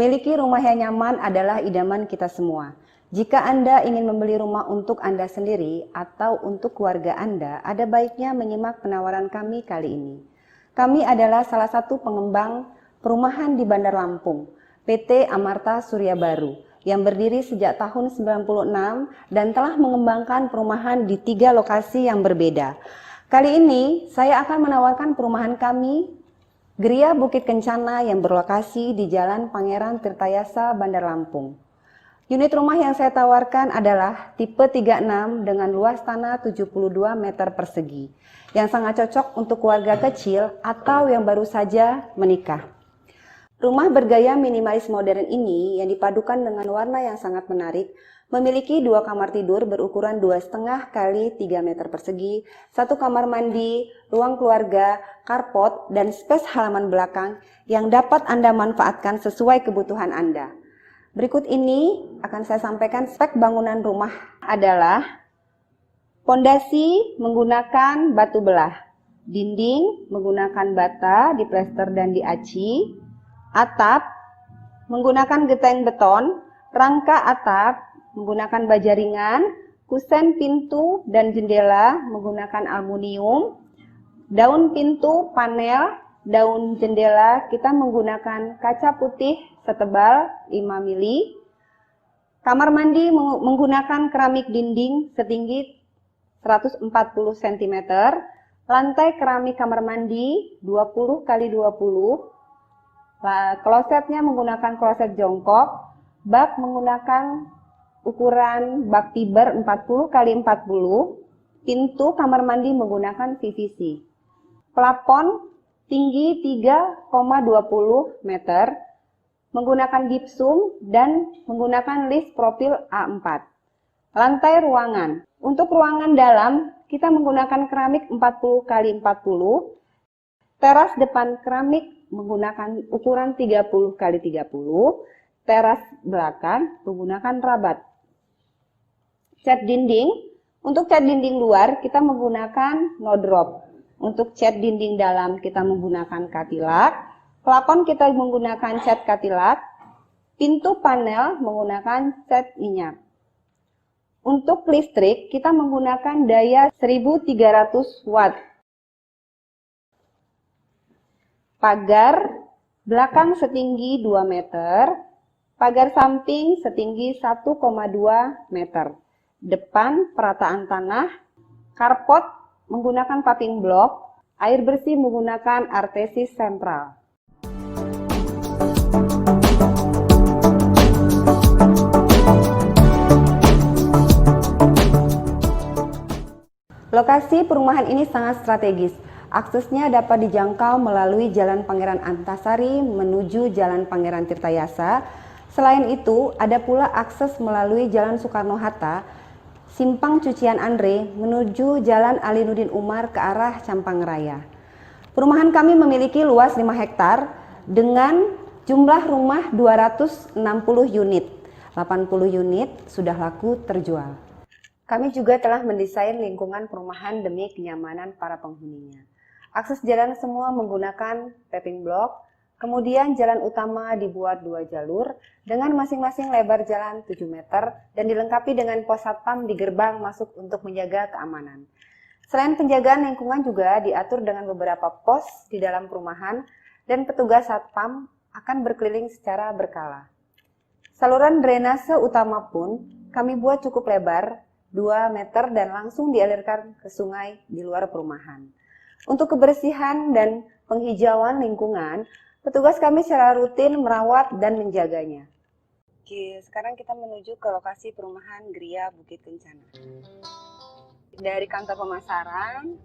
Memiliki rumah yang nyaman adalah idaman kita semua. Jika Anda ingin membeli rumah untuk Anda sendiri atau untuk keluarga Anda, ada baiknya menyimak penawaran kami kali ini. Kami adalah salah satu pengembang perumahan di Bandar Lampung, PT Amarta Surya Baru, yang berdiri sejak tahun 96 dan telah mengembangkan perumahan di 3 lokasi yang berbeda. Kali ini, saya akan menawarkan perumahan kami, Gria Bukit Kencana, yang berlokasi di Jalan Pangeran Tirtayasa, Bandar Lampung. Unit rumah yang saya tawarkan adalah tipe 36 dengan luas tanah 72 meter persegi, yang sangat cocok untuk keluarga kecil atau yang baru saja menikah. Rumah bergaya minimalis modern ini yang dipadukan dengan warna yang sangat menarik, memiliki 2 kamar tidur berukuran 2,5 kali 3 meter persegi, 1 kamar mandi, ruang keluarga, carport, dan space halaman belakang yang dapat Anda manfaatkan sesuai kebutuhan Anda. Berikut ini akan saya sampaikan spek bangunan rumah adalah pondasi menggunakan batu belah, dinding menggunakan bata, diplester dan diaci, atap menggunakan geteng beton, rangka atap menggunakan baja ringan, kusen pintu dan jendela menggunakan aluminium, daun pintu, panel, daun jendela kita menggunakan kaca putih setebal 5 mili. Kamar mandi menggunakan keramik dinding setinggi 140 cm. Lantai keramik kamar mandi 20 x 20. Klosetnya menggunakan kloset jongkok. Bak menggunakan ukuran bak fiber 40 x 40. Pintu kamar mandi menggunakan PVC. Plafon tinggi 3,20 meter. Menggunakan gipsum dan menggunakan list profil A4. Lantai ruangan. Untuk ruangan dalam, kita menggunakan keramik 40 x 40. Teras depan keramik menggunakan ukuran 30 x 30. Teras belakang menggunakan rabat. Cat dinding. Untuk cat dinding luar, kita menggunakan no drop. Untuk cat dinding dalam, kita menggunakan katilak. Plafon kita menggunakan cat katilak, pintu panel menggunakan cat minyak. Untuk listrik kita menggunakan daya 1300 watt. Pagar belakang setinggi 2 meter, pagar samping setinggi 1,2 meter. Depan perataan tanah, carport menggunakan paving block, air bersih menggunakan artesis sentral. Lokasi perumahan ini sangat strategis. Aksesnya dapat dijangkau melalui Jalan Pangeran Antasari menuju Jalan Pangeran Tirtayasa. Selain itu, ada pula akses melalui Jalan Soekarno-Hatta, Simpang Cucian Andre menuju Jalan Alinuddin Umar ke arah Campang Raya. Perumahan kami memiliki luas 5 hektar dengan jumlah rumah 260 unit. 80 unit sudah laku terjual. Kami juga telah mendesain lingkungan perumahan demi kenyamanan para penghuninya. Akses jalan semua menggunakan paving block, kemudian jalan utama dibuat 2 jalur dengan masing-masing lebar jalan 7 meter dan dilengkapi dengan pos satpam di gerbang masuk untuk menjaga keamanan. Selain penjagaan lingkungan juga diatur dengan beberapa pos di dalam perumahan dan petugas satpam akan berkeliling secara berkala. Saluran drainase utama pun kami buat cukup lebar, 2 meter dan langsung dialirkan ke sungai di luar perumahan. Untuk kebersihan dan penghijauan lingkungan, petugas kami secara rutin merawat dan menjaganya. Oke, sekarang kita menuju ke lokasi perumahan Gria Bukit Kencana. Dari kantor pemasaran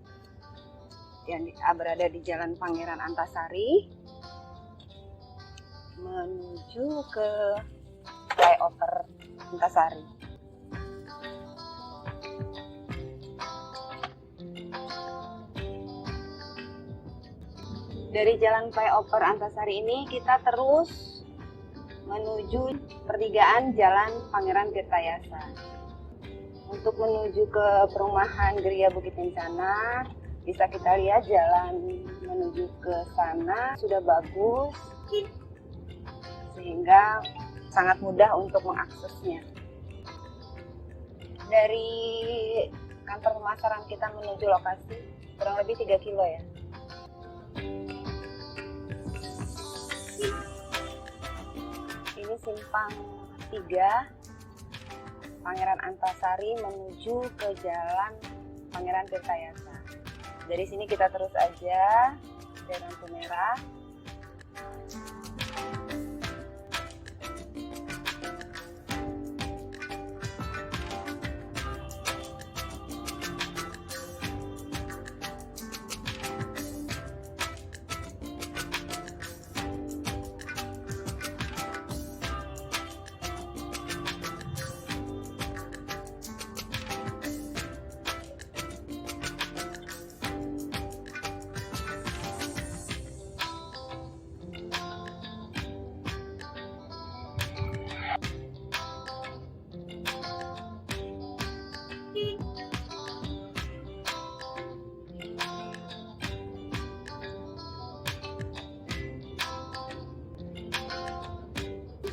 yang berada di Jalan Pangeran Antasari menuju ke flyover Antasari. Dari Jalan Flyover Antasari ini kita terus menuju pertigaan Jalan Pangeran Tirtayasa. Untuk menuju ke perumahan Gria Bukit Kencana, bisa kita lihat jalan menuju ke sana sudah bagus. sehingga sangat mudah untuk mengaksesnya. Dari kantor pemasaran kita menuju lokasi kurang lebih 3 kilo ya. Ini simpang 3 Pangeran Antasari menuju ke Jalan Pangeran Tirtayasa. Dari sini kita terus aja dari lampu merah.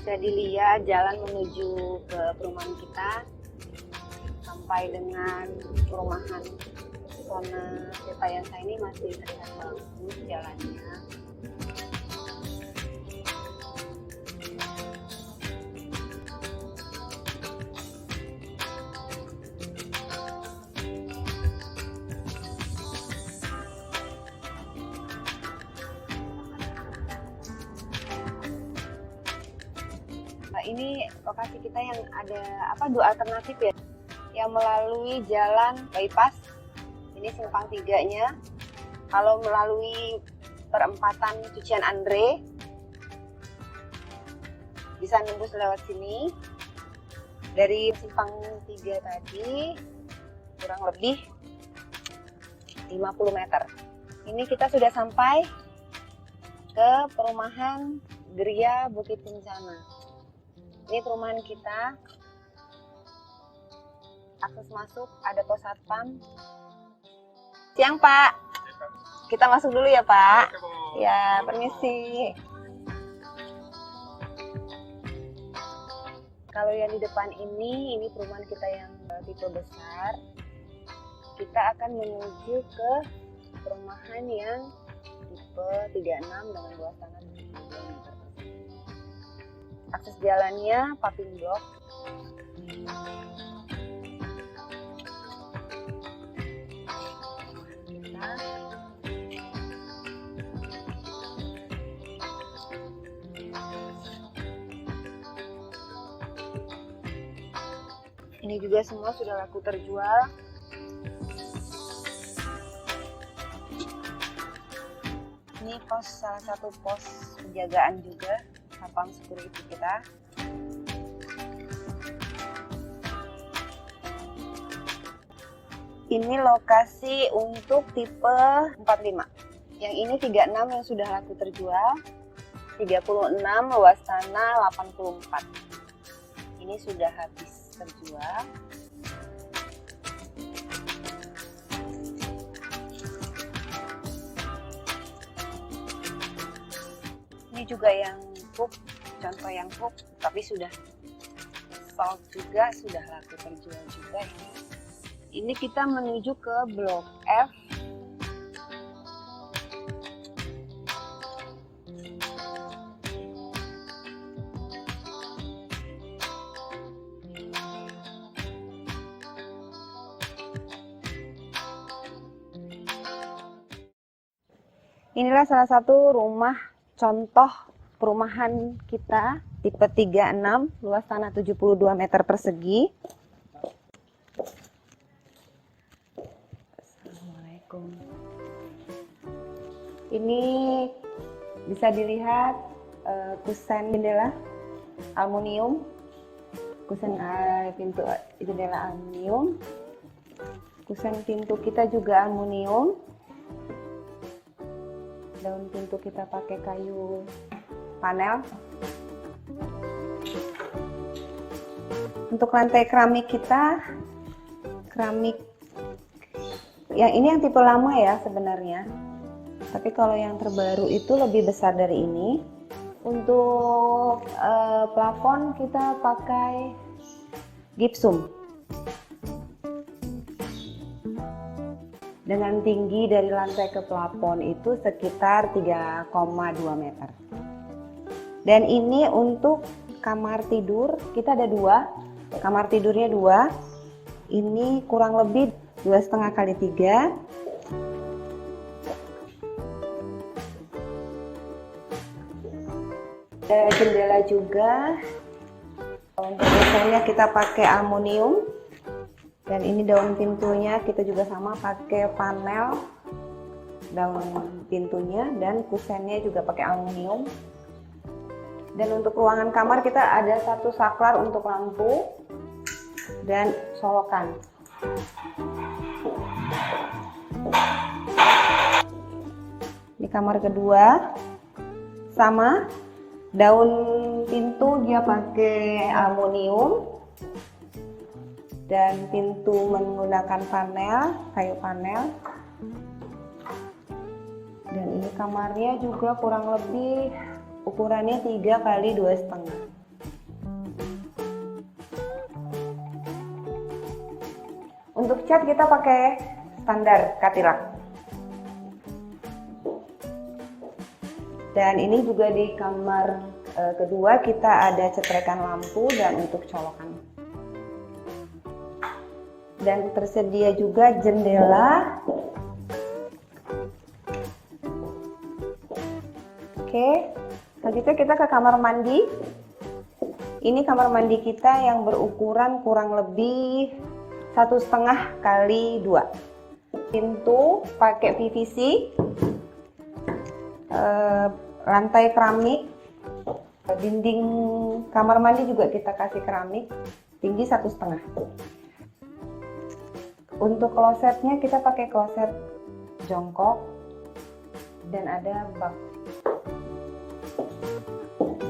Bisa dilihat jalan menuju ke perumahan kita sampai dengan perumahan zona Tirtayasa ini masih terlihat bagus jalannya. Ini lokasi kita yang ada dua alternatif ya, yang melalui jalan bypass, ini simpang 3-nya. Kalau melalui perempatan Cucian Andre bisa nembus lewat sini. Dari simpang 3 tadi kurang lebih 50 meter. Ini kita sudah sampai ke perumahan Geria Bukit Kencana. Ini perumahan kita, akses masuk ada pos satpam. Siang Pak, kita masuk dulu ya Pak. Ya, permisi. Kalau yang di depan ini perumahan kita yang tipe besar. Kita akan menuju ke perumahan yang tipe 36 dengan luas tanah 72 meter. Akses jalannya paving block. Ini juga semua sudah laku terjual. Ini salah satu pos penjagaan juga. Satpam security kita. Ini lokasi untuk tipe 45. Yang ini 36 yang sudah laku terjual. 36 luas tanah 84. Ini sudah habis terjual. Ini juga yang contoh yang hook, tapi sudah sold juga, sudah laku terjual juga ini. Ini kita menuju ke Blok F. Inilah salah satu rumah contoh perumahan kita tipe 36, luas tanah 72 meter persegi. Assalamualaikum. Ini bisa dilihat kusen jendela aluminium, kusen pintu jendela aluminium, kusen pintu kita juga aluminium. Daun pintu kita pakai kayu panel. Untuk lantai keramik kita, keramik yang ini yang tipe lama ya sebenarnya. Tapi kalau yang terbaru itu lebih besar dari ini. Untuk plafon kita pakai gipsum dengan tinggi dari lantai ke plafon itu sekitar 3,2 meter. Dan ini untuk kamar tidur kita ada 2, kamar tidurnya 2. Ini kurang lebih 2,5 kali 3. Ada jendela juga. Untuk desainnya kita pakai aluminium. Dan ini daun pintunya kita juga sama pakai panel daun pintunya, dan kusennya juga pakai aluminium. Dan untuk ruangan kamar kita ada 1 saklar untuk lampu dan solokan. Di kamar kedua sama, daun pintu dia pakai aluminium dan pintu menggunakan panel, kayu panel. Dan ini kamarnya juga kurang lebih ukurannya 3 kali 2,5. Untuk cat kita pakai standar Cadillac. Dan ini juga di kamar kedua kita ada cetrekan lampu dan untuk colokan. Dan tersedia juga jendela. Oke. Selanjutnya kita ke kamar mandi. Ini kamar mandi kita yang berukuran kurang lebih 1,5 kali 2. Pintu pakai PVC, lantai keramik, dinding kamar mandi juga kita kasih keramik, tinggi 1,5. Untuk klosetnya kita pakai kloset jongkok dan ada bak.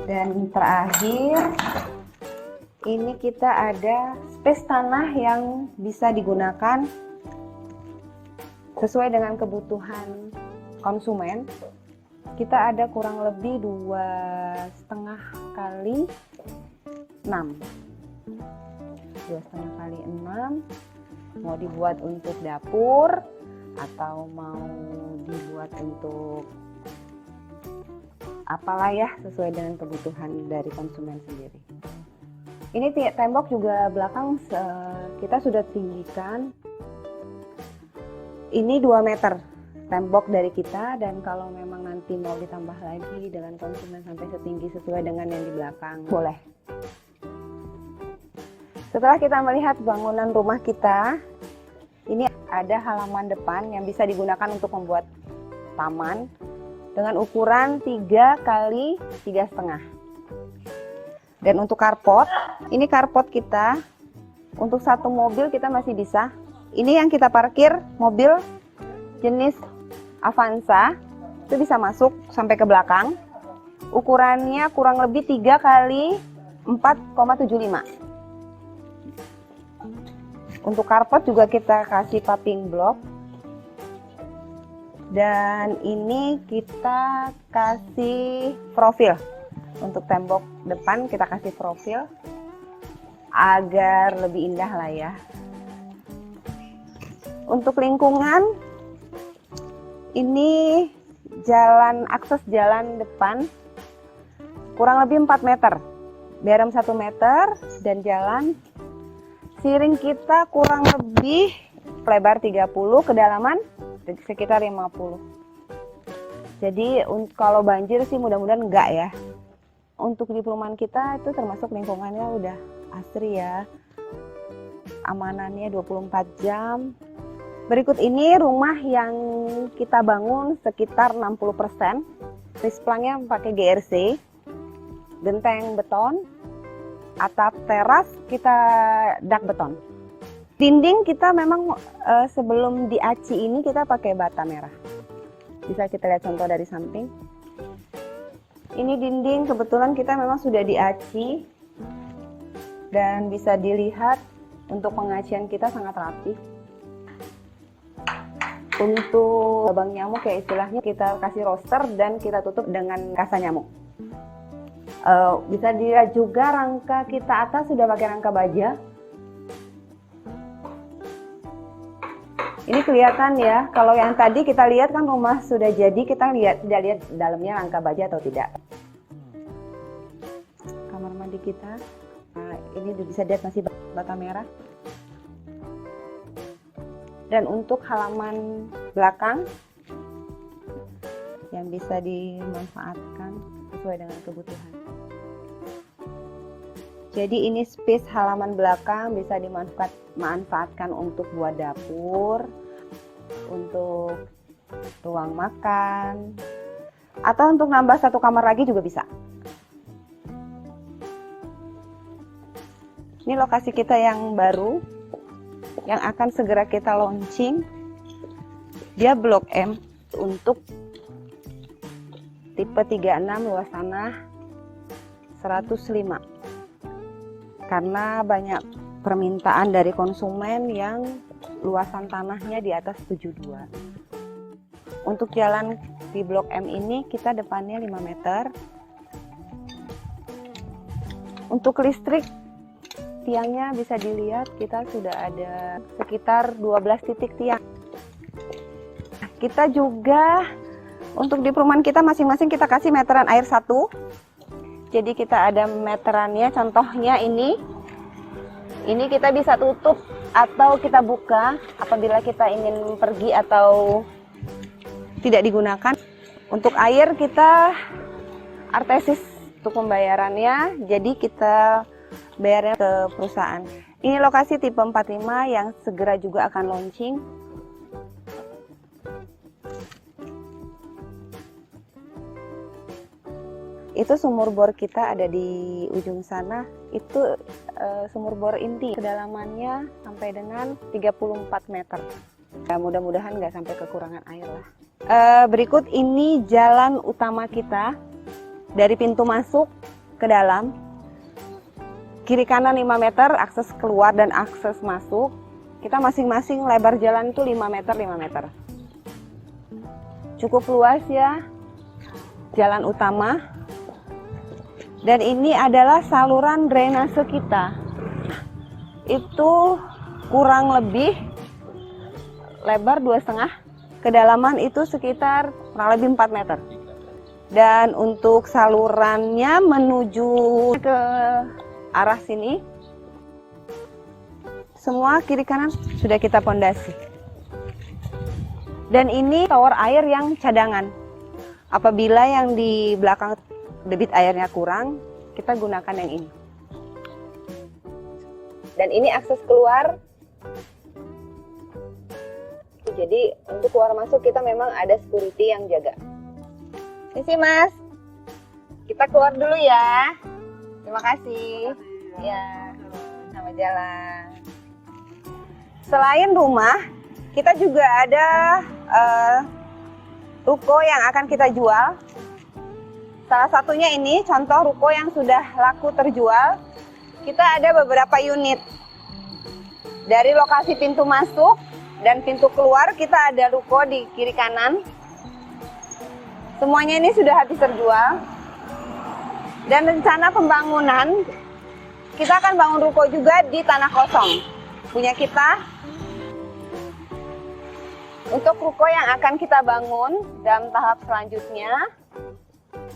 Dan terakhir ini kita ada space tanah yang bisa digunakan sesuai dengan kebutuhan konsumen. Kita ada kurang lebih 2,5 kali 6. 2,5 kali 6. Mau dibuat untuk dapur atau mau dibuat untuk apalah ya, sesuai dengan kebutuhan dari konsumen sendiri. Ini tembok juga belakang kita sudah tinggikan. Ini 2 meter tembok dari kita, dan kalau memang nanti mau ditambah lagi dengan konsumen sampai setinggi sesuai dengan yang di belakang, boleh. Setelah kita melihat bangunan rumah kita, ini ada halaman depan yang bisa digunakan untuk membuat taman dengan ukuran 3 kali 3,5. Dan untuk carport, ini carport kita untuk 1 mobil kita masih bisa. Ini yang kita parkir mobil jenis Avanza, itu bisa masuk sampai ke belakang. Ukurannya kurang lebih 3 kali 4,75. Untuk carport juga kita kasih paving block. Dan ini kita kasih profil. Untuk tembok depan kita kasih profil agar lebih indah lah ya. Untuk lingkungan, ini akses jalan depan kurang lebih 4 meter, berem 1 meter, dan jalan siring kita kurang lebih lebar 30, kedalaman sekitar 50. Jadi kalau banjir sih mudah-mudahan enggak ya. Untuk di perumahan kita itu termasuk lingkungannya udah asri ya. Amanannya 24 jam. Berikut ini rumah yang kita bangun sekitar 60%. Risplangnya pakai GRC, genteng beton, atap teras kita dak beton. Dinding kita memang sebelum diaci ini kita pakai bata merah. Bisa kita lihat contoh dari samping. Ini dinding kebetulan kita memang sudah diaci dan bisa dilihat untuk pengacian kita sangat rapi. Untuk lubang nyamuk ya istilahnya kita kasih roster dan kita tutup dengan kasa nyamuk. Bisa dilihat juga rangka kita atas sudah pakai rangka baja. Ini kelihatan ya, kalau yang tadi kita lihat kan rumah sudah jadi, kita tidak lihat dalamnya rangka baja atau tidak. Kamar mandi kita, nah, ini bisa dilihat masih bata merah. Dan untuk halaman belakang yang bisa dimanfaatkan sesuai dengan kebutuhan. Jadi ini space halaman belakang bisa dimanfaatkan untuk buat dapur, untuk ruang makan, atau untuk nambah satu kamar lagi juga bisa. Ini lokasi kita yang baru, yang akan segera kita launching. Dia Blok M untuk tipe 36, luas tanah 105. Karena banyak permintaan dari konsumen yang luasan tanahnya di atas 72. Untuk jalan di Blok M ini kita depannya 5 meter. Untuk listrik, tiangnya bisa dilihat kita sudah ada sekitar 12 titik tiang. Kita juga untuk di perumahan kita masing-masing kita kasih meteran air 1. Jadi kita ada meterannya, contohnya ini kita bisa tutup atau kita buka apabila kita ingin pergi atau tidak digunakan. Untuk air kita artesis untuk pembayarannya, jadi kita bayarnya ke perusahaan. Ini lokasi tipe 45 yang segera juga akan launching. Itu sumur bor kita ada di ujung sana, itu sumur bor inti, kedalamannya sampai dengan 34 meter. Ya, mudah-mudahan nggak sampai kekurangan air lah. Berikut ini jalan utama kita dari pintu masuk ke dalam. Kiri kanan 5 meter, akses keluar dan akses masuk. Kita masing-masing lebar jalan itu 5 meter, 5 meter. Cukup luas ya, jalan utama. Dan ini adalah saluran drainase kita. Itu kurang lebih lebar 2,5, kedalaman itu sekitar kurang lebih 4 meter. Dan untuk salurannya menuju ke arah sini, semua kiri kanan sudah kita pondasi. Dan ini tower air yang cadangan. Apabila yang di belakang debit airnya kurang, kita gunakan yang ini. Dan ini akses keluar. Jadi untuk keluar masuk kita memang ada security yang jaga. Ini Mas, kita keluar dulu ya. Terima kasih. Ya, sama jalan. Selain rumah, kita juga ada ruko yang akan kita jual. Salah satunya ini contoh ruko yang sudah laku terjual. Kita ada beberapa unit. Dari lokasi pintu masuk dan pintu keluar kita ada ruko di kiri kanan. Semuanya ini sudah habis terjual. Dan rencana pembangunan, kita akan bangun ruko juga di tanah kosong punya kita. Untuk ruko yang akan kita bangun dalam tahap selanjutnya,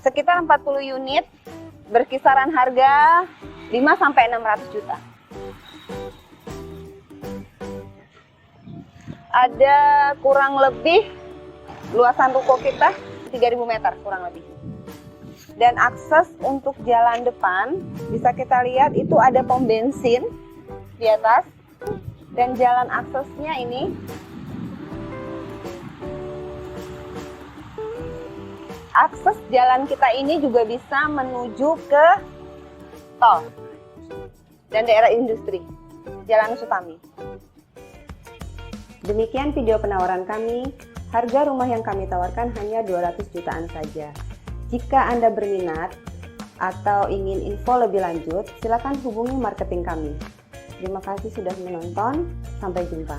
sekitar 40 unit, berkisaran harga 5-600 juta. Ada kurang lebih luasan ruko kita 3.000 meter kurang lebih. Dan akses untuk jalan depan bisa kita lihat itu ada pom bensin di atas. Dan jalan aksesnya ini akses jalan kita ini juga bisa menuju ke tol dan daerah industri, Jalan Sutami. Demikian video penawaran kami. Harga rumah yang kami tawarkan hanya 200 jutaan saja. Jika Anda berminat atau ingin info lebih lanjut, silakan hubungi marketing kami. Terima kasih sudah menonton. Sampai jumpa.